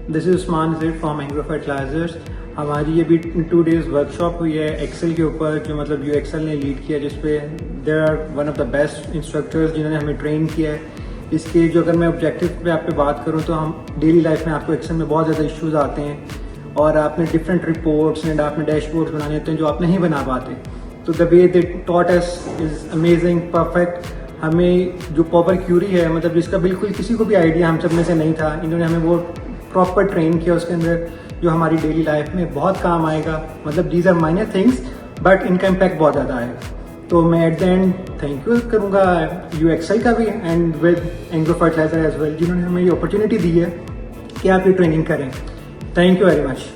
This is 𝐓𝐮𝐫𝐧𝐢𝐧𝐠 from Engro fertilizers. हमारी ये भी 2 डेज वर्कशॉप हुई है एक्सेल के ऊपर, जो मतलब YouExcel ने लीड किया, जिसपे there are one of the best instructors जिन्होंने हमें ट्रेन किया है। इसके जो अगर मैं ऑब्जेक्टिव पे आप पे बात करूँ तो हम डेली लाइफ में आपको एक्सेल में बहुत ज़्यादा इश्यूज आते हैं और आपने डिफरेंट रिपोर्ट्स एंड आपने डैशबोर्ड्स बनाने होते हैं जो आप नहीं बना पाते। तो the way they taught us is amazing, perfect. हमें जो पावर क्यूरी है, मतलब जिसका बिल्कुल किसी को भी आइडिया हम सब में से नहीं था, इन्होंने हमें वो प्रॉपर ट्रेन किया उसके अंदर, जो हमारी डेली लाइफ में बहुत काम आएगा। मतलब these are minor things but इनका इम्पैक्ट बहुत ज़्यादा आएगा। तो मैं at the end thank you करूँगा YouExcel का भी and with Engro fertilizer as well, जिन्होंने हमें ये अपॉर्चुनिटी दी है कि आप ये ट्रेनिंग करें। Thank you very much.